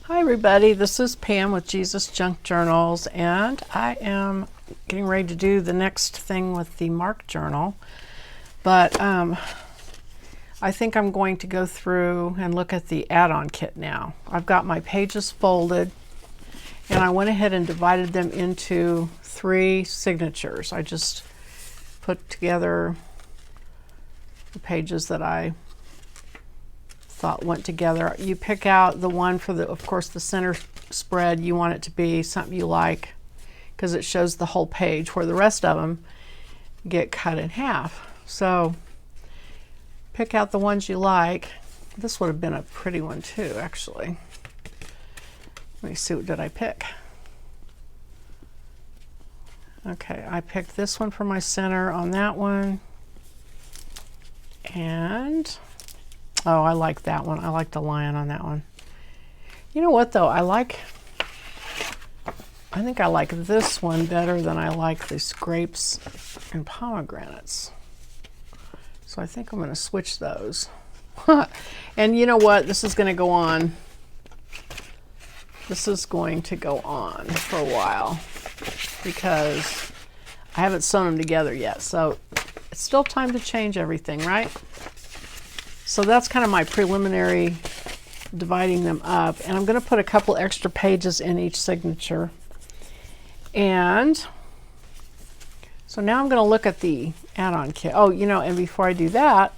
Hi everybody, this is Pam with Jesus Junk Journals, and I am getting ready to do the next thing with the Mark journal. But I think I'm going to go through and look at the add-on kit now. I've got my pages folded, and I went ahead and divided them into 3 signatures. I just put together the pages that I thought went together. You pick out the one for the, of course, the center spread. You want it to be something you like because it shows the whole page, where the rest of them get cut in half. So pick out the ones you like. This would have been a pretty one too, actually. Let me see, what did I pick? Okay, I picked this one for my center on that one. And oh, I like that one. I like the lion on that one. You know what though? I think I like this one better than I like these grapes and pomegranates. So I think I'm going to switch those. And you know what? This is going to go on. This is going to go on for a while because I haven't sewn them together yet. So it's still time to change everything, right? So that's kind of my preliminary dividing them up. And I'm going to put a couple extra pages in each signature. And so now I'm going to look at the add-on kit. Oh, you know, and before I do that,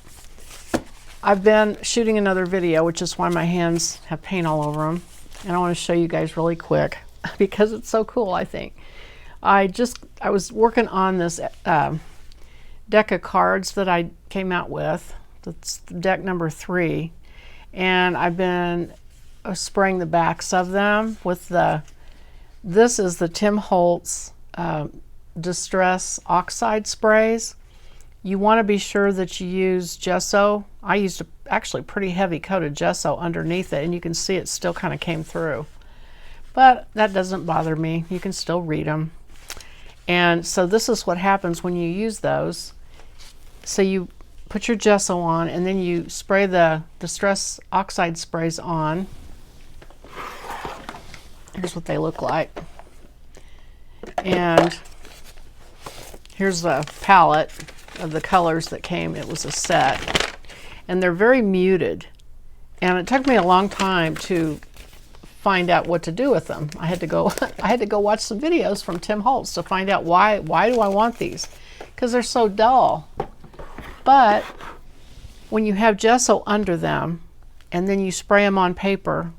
I've been shooting another video, which is why my hands have paint all over them. And I want to show you guys really quick because it's so cool, I think. I was working on this deck of cards that I came out with. That's deck number 3, and I've been spraying the backs of them with this is the Tim Holtz Distress Oxide sprays. You want to be sure that you use gesso. I used actually pretty heavy coated gesso underneath it, and you can see it still kind of came through. But that doesn't bother me. You can still read them. And so this is what happens when you use those. So you put your gesso on, and then you spray the Distress Oxide sprays on. Here's what they look like. And here's the palette of the colors that came. It was a set. And they're very muted. And it took me a long time to find out what to do with them. I had to go watch some videos from Tim Holtz to find out why do I want these? Because they're so dull. But when you have gesso under them and then you spray them on paper,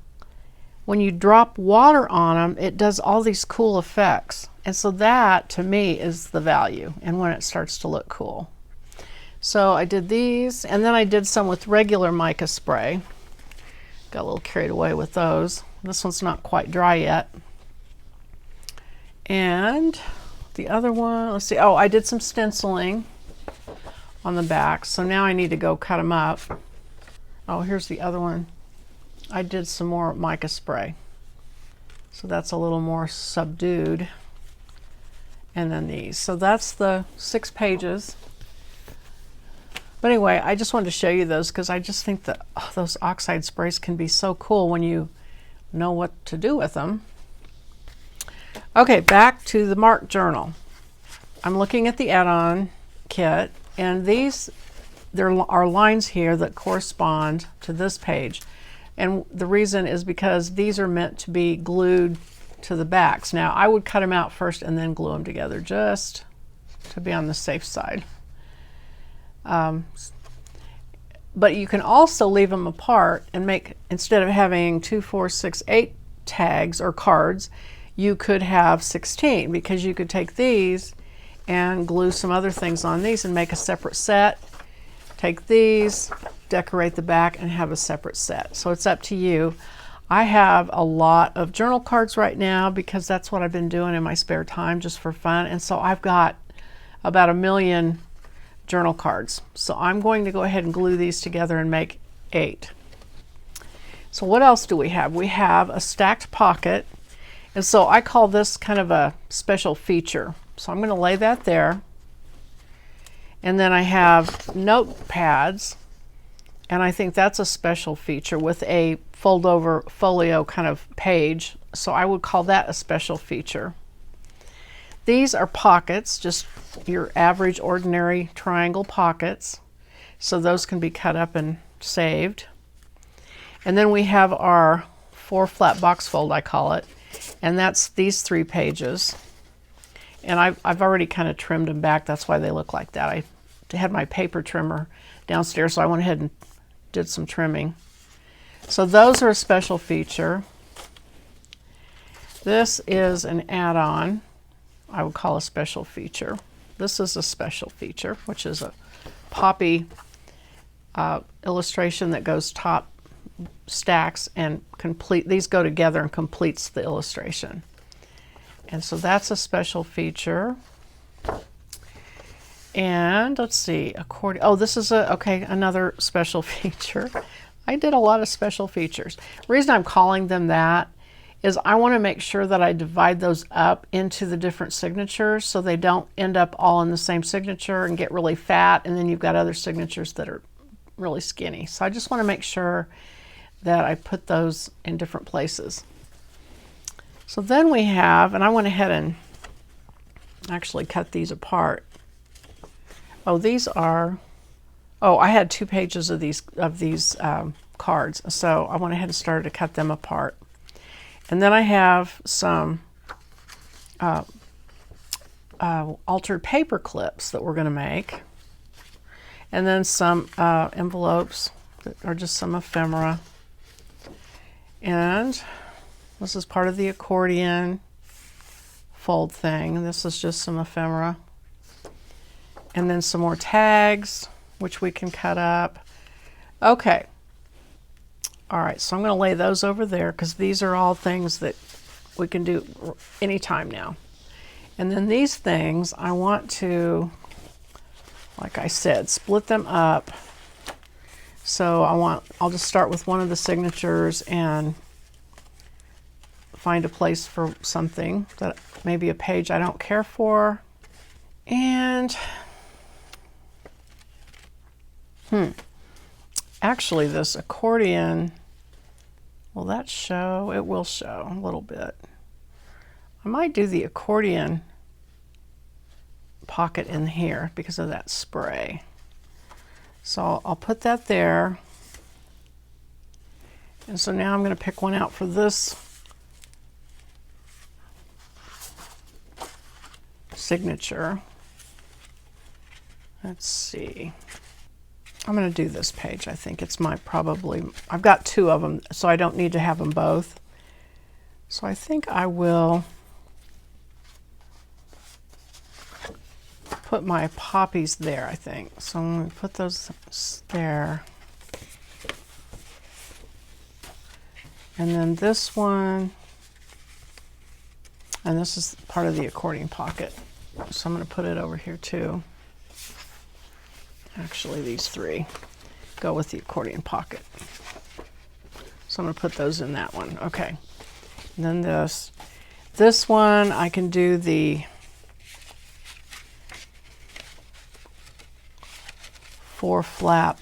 when you drop water on them, it does all these cool effects. And so that, to me, is the value, and when it starts to look cool. So I did these, and then I did some with regular mica spray. Got a little carried away with those. This one's not quite dry yet. And the other one, let's see. Oh, I did some stenciling on the back, so now I need to go cut them up. Oh, here's the other one. I did some more mica spray, so that's a little more subdued. And then these, so that's the 6 pages. But anyway, I just wanted to show you those because I just think that those oxide sprays can be so cool when you know what to do with them. Okay, back to the Mark journal. I'm looking at the add-on kit, and there are lines here that correspond to this page. And the reason is because these are meant to be glued to the backs. Now, I would cut them out first and then glue them together just to be on the safe side. But you can also leave them apart and make, instead of having 2, 4, 6, 8 tags or cards, you could have 16, because you could take these and glue some other things on these and make a separate set. Take these, decorate the back, and have a separate set. So it's up to you. I have a lot of journal cards right now because that's what I've been doing in my spare time just for fun. And so I've got about 1 million journal cards. So I'm going to go ahead and glue these together and make 8. So what else do we have? We have a stacked pocket. And so I call this kind of a special feature. So I'm going to lay that there. And then I have notepads, and I think that's a special feature with a fold over folio kind of page. So I would call that a special feature. These are pockets, just your average ordinary triangle pockets. So those can be cut up and saved. And then we have our 4 flat box fold, I call it. And that's these 3 pages. And I've already kind of trimmed them back. That's why they look like that. I had my paper trimmer downstairs, so I went ahead and did some trimming. So those are a special feature. This is an add-on. I would call a special feature. This is a special feature, which is a poppy illustration that goes top stacks and complete. These go together and completes the illustration. And so that's a special feature. And let's see, accordion. Oh, this is another special feature. I did a lot of special features. The reason I'm calling them that is I want to make sure that I divide those up into the different signatures so they don't end up all in the same signature and get really fat, and then you've got other signatures that are really skinny. So I just want to make sure that I put those in different places. So then we have, and I went ahead and actually cut these apart. Oh, these are, I had 2 pages of these cards, so I went ahead and started to cut them apart. And then I have some altered paper clips that we're going to make. And then some envelopes that are just some ephemera. And this is part of the accordion fold thing. This is just some ephemera. And then some more tags, which we can cut up. Okay. All right, so I'm going to lay those over there because these are all things that we can do anytime now. And then these things, I want to, like I said, split them up. So I'll just start with one of the signatures and find a place for something that maybe a page I don't care for. And actually, this accordion, will that show? It will show a little bit. I might do the accordion pocket in here because of that spray. So I'll put that there. And so now I'm going to pick one out for this signature. Let's see. I'm going to do this page. I think it's I've got 2 of them, so I don't need to have them both. So I think I will put my poppies there, I think. So I'm going to put those there. And then this one, and this is part of the accordion pocket. So I'm going to put it over here too. Actually, these 3 go with the accordion pocket. So I'm going to put those in that one. Okay. And then this one, I can do the 4 flap.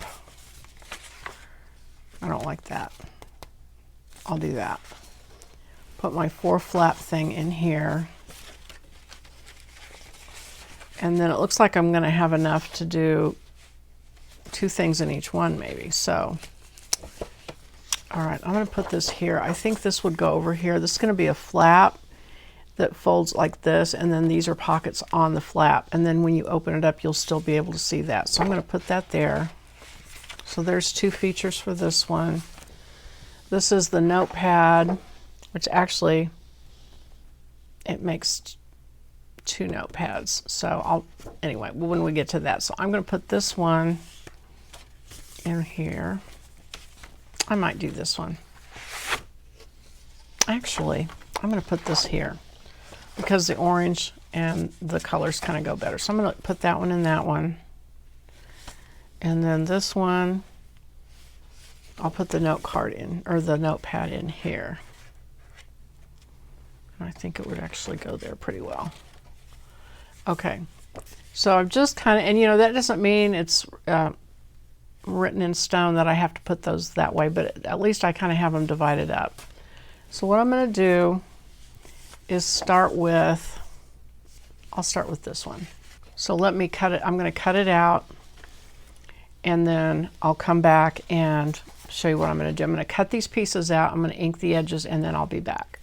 I don't like that. I'll do that. Put my 4 flap thing in here. And then it looks like I'm going to have enough to do 2 things in each one maybe. So, all right, I'm going to put this here. I think this would go over here. This is going to be a flap that folds like this, and then these are pockets on the flap. And then when you open it up, you'll still be able to see that. So I'm going to put that there. So there's 2 features for this one. This is the notepad, which actually, it makes 2 notepads. So anyway, when we get to that. So I'm going to put this one in here. I might do this one. Actually, I'm going to put this here because the orange and the colors kind of go better. So I'm going to put that one in that one. And then this one, I'll put the note card in, or the notepad in here. And I think it would actually go there pretty well. Okay, so I've just kind of, and you know, that doesn't mean it's written in stone that I have to put those that way, but at least I kind of have them divided up. So what I'm going to do is I'll start with this one. So let me cut it. I'm going to cut it out, and then I'll come back and show you what I'm going to do. I'm going to cut these pieces out. I'm going to ink the edges, and then I'll be back.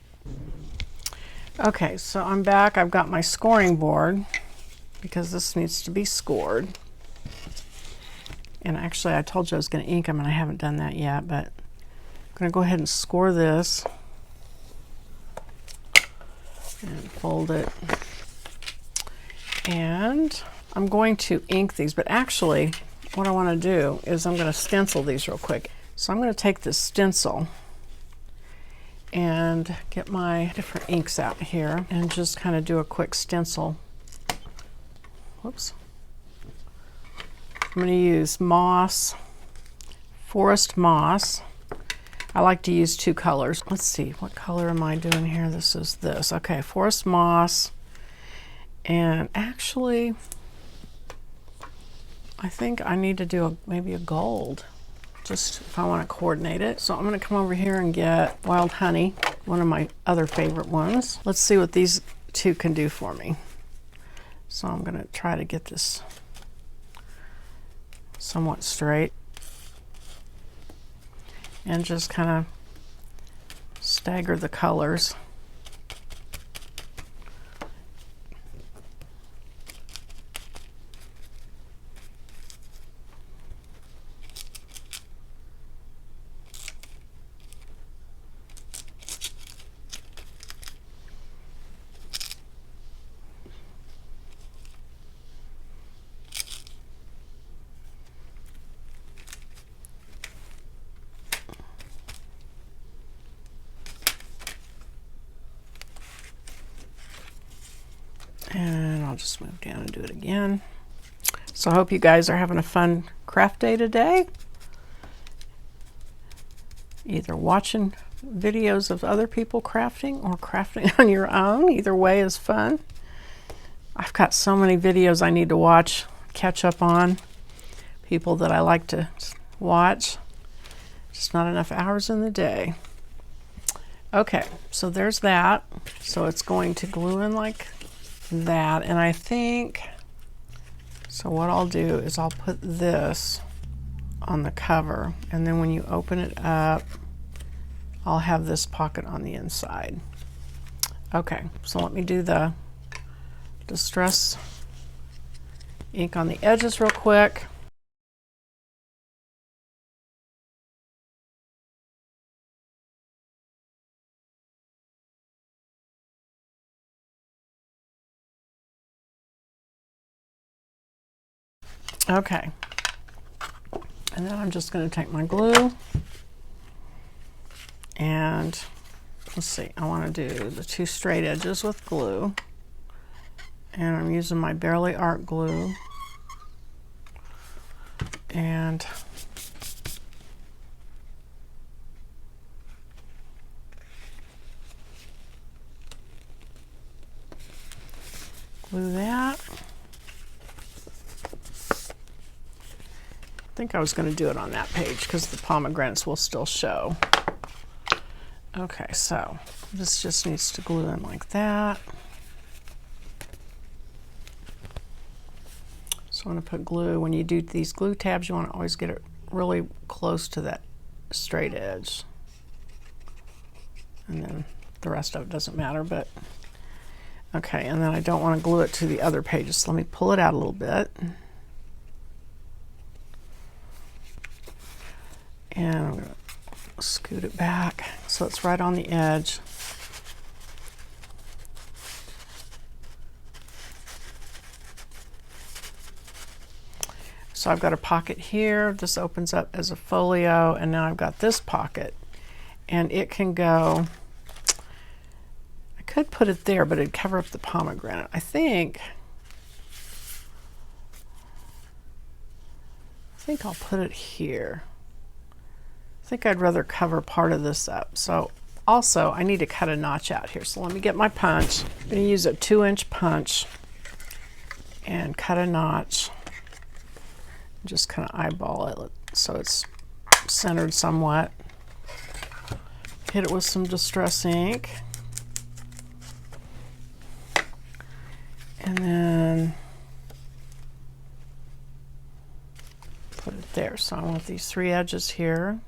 Okay, so I'm back. I've got my scoring board because this needs to be scored. And actually, I told you I was going to ink them, and I haven't done that yet, but I'm going to go ahead and score this and fold it. And I'm going to ink these, but actually, what I want to do is I'm going to stencil these real quick. So I'm going to take this stencil and get my different inks out here and just kind of do a quick stencil. Whoops. I'm going to use moss, forest moss. I like to use two colors. Let's see, what color am I doing here? This is this. Okay, forest moss. And actually, I think I need to do maybe a gold, just if I want to coordinate it. So I'm going to come over here and get wild honey, one of my other favorite ones. Let's see what these two can do for me. So I'm going to try to get this somewhat straight and just kind of stagger the colors. And I'll just move down and do it again. So I hope you guys are having a fun craft day today. Either watching videos of other people crafting or crafting on your own. Either way is fun. I've got so many videos I need to watch, catch up on. People that I like to watch. Just not enough hours in the day. Okay, so there's that. So it's going to glue in like that, and I think, so what I'll do is I'll put this on the cover, and then when you open it up, I'll have this pocket on the inside. Okay, so let me do the distress ink on the edges real quick. Okay, and then I'm just going to take my glue and let's see, I want to do the two straight edges with glue, and I'm using my Barely Art glue, and glue that. I think I was going to do it on that page because the pomegranates will still show. Okay, so this just needs to glue in like that. So I'm going to put glue. When you do these glue tabs, you want to always get it really close to that straight edge. And then the rest of it doesn't matter, but okay, and then I don't want to glue it to the other pages. So let me pull it out a little bit. And I'm going to scoot it back so it's right on the edge. So I've got a pocket here. This opens up as a folio, and now I've got this pocket, and it can go, I could put it there, but it'd cover up the pomegranate. I think I'll put it here. I think I'd rather cover part of this up. So also I need to cut a notch out here. So let me get my punch. I'm going to use a 2-inch punch and cut a notch. Just kind of eyeball it. so it's centered somewhat. Hit it with some Distress ink. And then put it there. So I want these 3 edges here.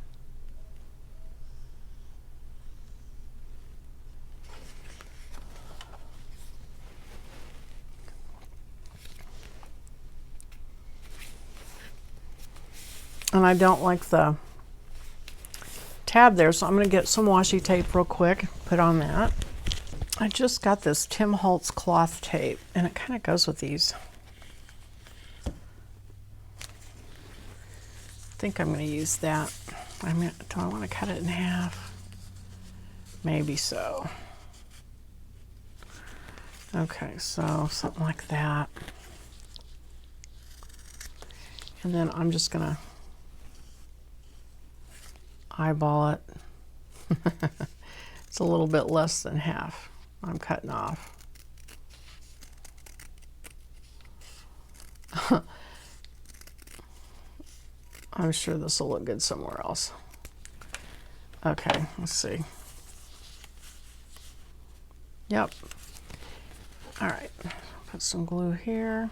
And I don't like the tab there, so I'm going to get some washi tape real quick, put on that. I just got this Tim Holtz cloth tape, and it kind of goes with these. I think I'm going to use that. Do I want to cut it in half? Maybe so. Okay, so something like that. And then I'm just going to eyeball it. It's a little bit less than half I'm cutting off. I'm sure this will look good somewhere else. Okay, let's see. Yep. All right, put some glue here.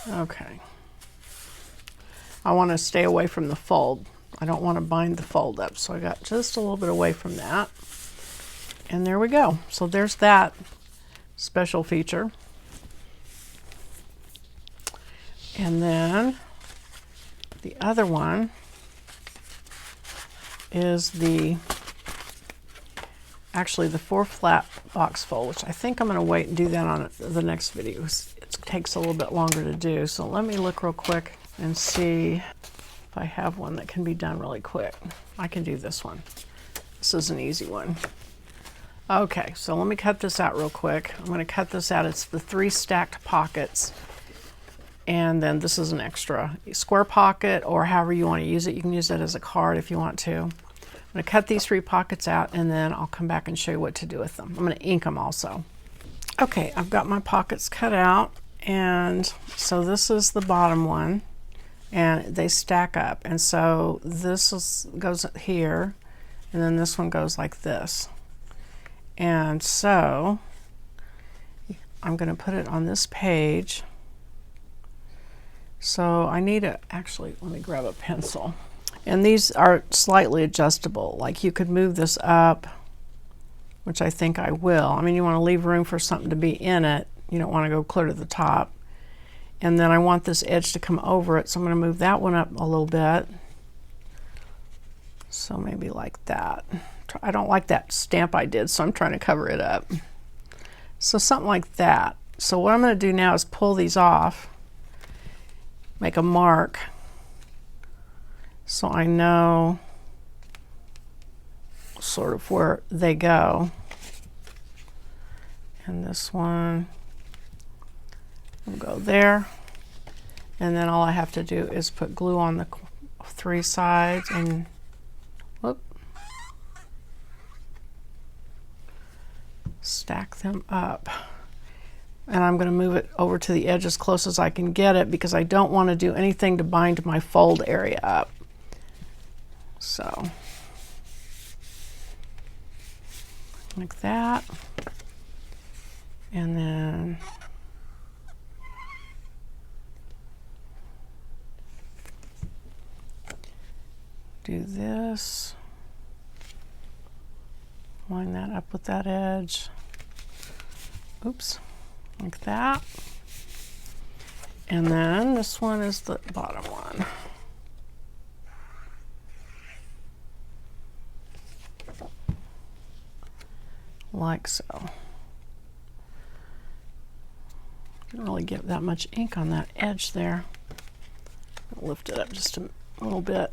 Okay. I want to stay away from the fold. I don't want to bind the fold up, so I got just a little bit away from that. And there we go. So there's that special feature. And then the other one is actually the 4 flat box fold, which I think I'm going to wait and do that on the next video. It takes a little bit longer to do. So let me look real quick and see if I have one that can be done really quick. I can do this one. This is an easy one. Okay, so let me cut this out real quick. I'm going to cut this out. It's the 3 stacked pockets. And then this is an extra square pocket, or however you want to use it. You can use it as a card if you want to. I'm going to cut these 3 pockets out, and then I'll come back and show you what to do with them. I'm going to ink them also. Okay, I've got my pockets cut out, and so this is the bottom one, and they stack up. And so this goes here, and then this one goes like this. And so I'm going to put it on this page. So I need actually, let me grab a pencil. And these are slightly adjustable. Like you could move this up, which I think I will. I mean, you want to leave room for something to be in it. You don't want to go clear to the top. And then I want this edge to come over it, so I'm going to move that one up a little bit. So maybe like that. I don't like that stamp I did, so I'm trying to cover it up. So something like that. So what I'm going to do now is pull these off, make a mark, so I know sort of where they go. And this one will go there. And then all I have to do is put glue on the 3 sides and whoop, stack them up. And I'm going to move it over to the edge as close as I can get it, because I don't want to do anything to bind my fold area up. So, like that. And then do this. Line that up with that edge. Oops. Like that. And then this one is the bottom one. Like so. Didn't really get that much ink on that edge there. I'll lift it up just a little bit.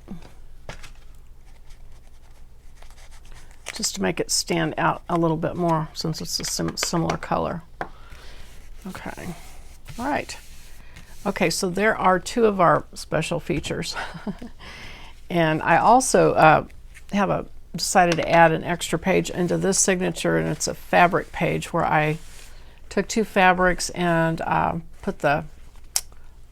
just to make it stand out a little bit more since it's a similar color. Okay, all right. Okay, so there are 2 of our special features. And I also decided to add an extra page into this signature, and it's a fabric page where I took 2 fabrics and put the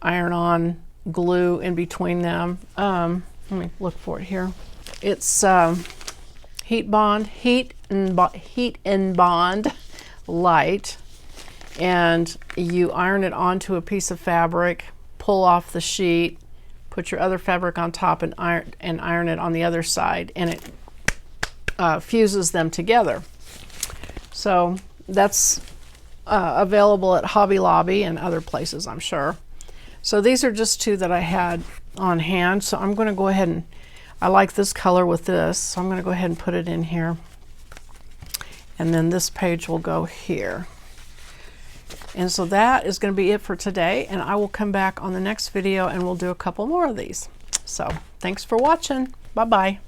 iron-on glue in between them. Let me look for it here. It's heat and bond light, and you iron it onto a piece of fabric, pull off the sheet, put your other fabric on top, and iron it on the other side, and it fuses them together. So that's available at Hobby Lobby and other places, I'm sure. So these are just 2 that I had on hand. So I'm going to go ahead and, I like this color with this, so I'm going to go ahead and put it in here. And then this page will go here. And so that is going to be it for today, and I will come back on the next video and we'll do a couple more of these. So thanks for watching. Bye-bye.